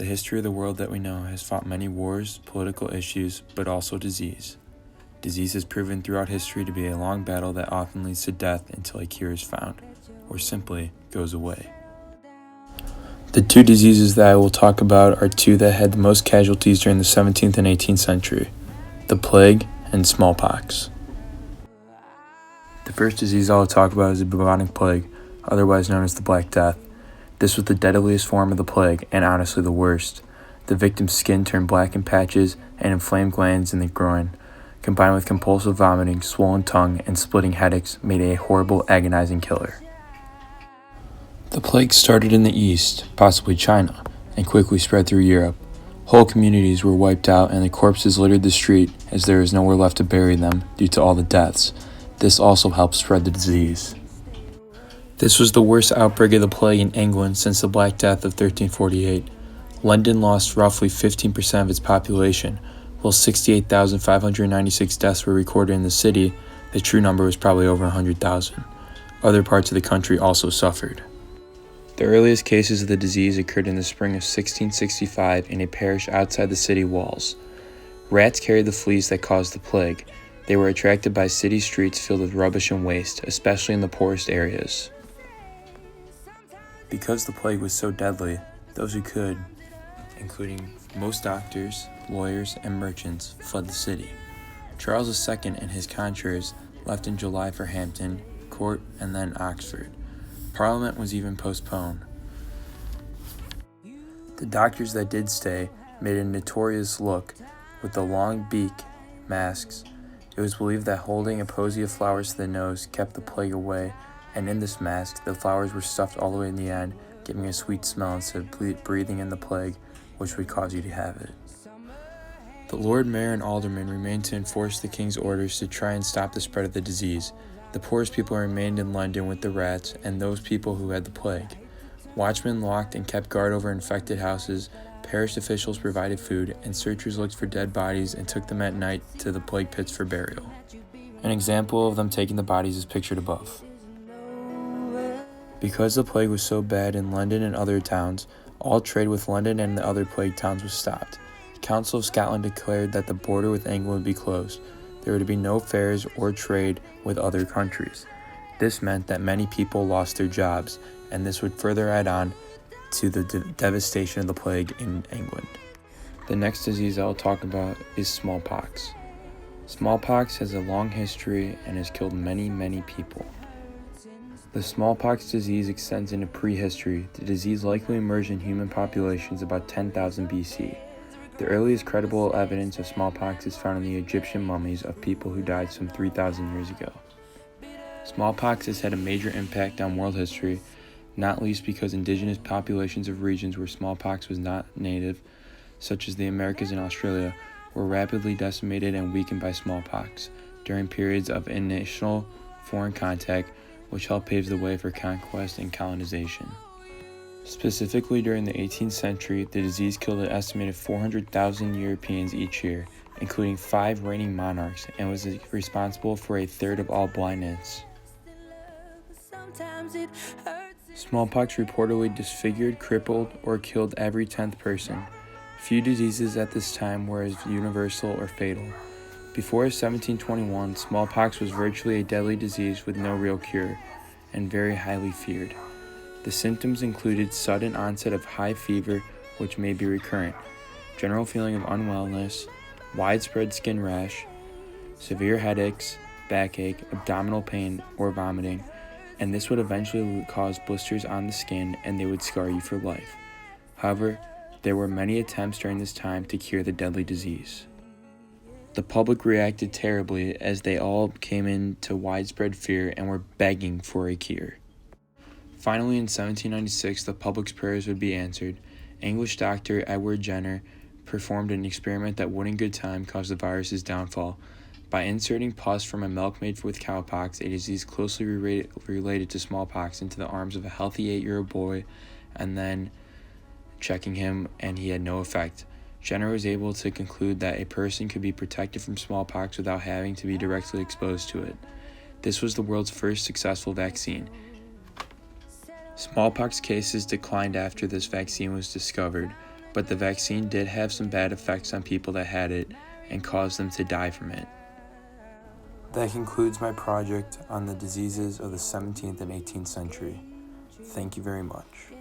The history of the world that we know has fought many wars, political issues, but also disease. Disease has proven throughout history to be a long battle that often leads to death until a cure is found, or simply goes away. The two diseases that I will talk about are two that had the most casualties during the 17th and 18th century, the plague and smallpox. The first disease I will talk about is the bubonic plague, otherwise known as the Black Death. This was the deadliest form of the plague, and honestly the worst. The victim's skin turned black in patches and inflamed glands in the groin, combined with compulsive vomiting, swollen tongue, and splitting headaches, made it a horrible, agonizing killer. The plague started in the East, possibly China, and quickly spread through Europe. Whole communities were wiped out and the corpses littered the street as there was nowhere left to bury them due to all the deaths. This also helped spread the disease. This was the worst outbreak of the plague in England since the Black Death of 1348. London lost roughly 15% of its population. While 68,596 deaths were recorded in the city, the true number was probably over 100,000. Other parts of the country also suffered. The earliest cases of the disease occurred in the spring of 1665 in a parish outside the city walls. Rats carried the fleas that caused the plague. They were attracted by city streets filled with rubbish and waste, especially in the poorest areas. Because the plague was so deadly, those who could, including most doctors, lawyers, and merchants, fled the city. Charles II and his conjurers left in July for Hampton Court and then Oxford. Parliament was even postponed. The doctors that did stay made a notorious look with the long beak masks. It was believed that holding a posy of flowers to the nose kept the plague away, and in this mask, the flowers were stuffed all the way in the end, giving a sweet smell instead of breathing in the plague, which would cause you to have it. The Lord Mayor and aldermen remained to enforce the king's orders to try and stop the spread of the disease. The poorest people remained in London with the rats and those people who had the plague. Watchmen locked and kept guard over infected houses, parish officials provided food, and searchers looked for dead bodies and took them at night to the plague pits for burial. An example of them taking the bodies is pictured above. Because the plague was so bad in London and other towns, all trade with London and the other plague towns was stopped. The Council of Scotland declared that the border with England would be closed. There would be no fairs or trade with other countries. This meant that many people lost their jobs, and this would further add on to the devastation of the plague in England. The next disease I'll talk about is smallpox. Smallpox has a long history and has killed many, many people. The smallpox disease extends into prehistory. The disease likely emerged in human populations about 10,000 BC. The earliest credible evidence of smallpox is found in the Egyptian mummies of people who died some 3,000 years ago. Smallpox has had a major impact on world history, not least because indigenous populations of regions where smallpox was not native, such as the Americas and Australia, were rapidly decimated and weakened by smallpox during periods of initial foreign contact, which helped pave the way for conquest and colonization. Specifically during the 18th century, the disease killed an estimated 400,000 Europeans each year, including 5 reigning monarchs, and was responsible for a third of all blindness. Smallpox reportedly disfigured, crippled, or killed every 10th person. Few diseases at this time were as universal or fatal. Before 1721, smallpox was virtually a deadly disease with no real cure, and very highly feared. The symptoms included sudden onset of high fever, which may be recurrent, general feeling of unwellness, widespread skin rash, severe headaches, backache, abdominal pain, or vomiting, and this would eventually cause blisters on the skin and they would scar you for life. However, there were many attempts during this time to cure the deadly disease. The public reacted terribly as they all came into widespread fear and were begging for a cure. Finally, in 1796, the public's prayers would be answered. English doctor Edward Jenner performed an experiment that would in good time cause the virus's downfall. By inserting pus from a milkmaid with cowpox, a disease closely related to smallpox, into the arms of a healthy 8-year-old boy, and then checking him, and he had no effect. Jenner was able to conclude that a person could be protected from smallpox without having to be directly exposed to it. This was the world's first successful vaccine. Smallpox cases declined after this vaccine was discovered. but the vaccine did have some bad effects on people that had it and caused them to die from it. That concludes my project on the diseases of the 17th and 18th century. Thank you very much.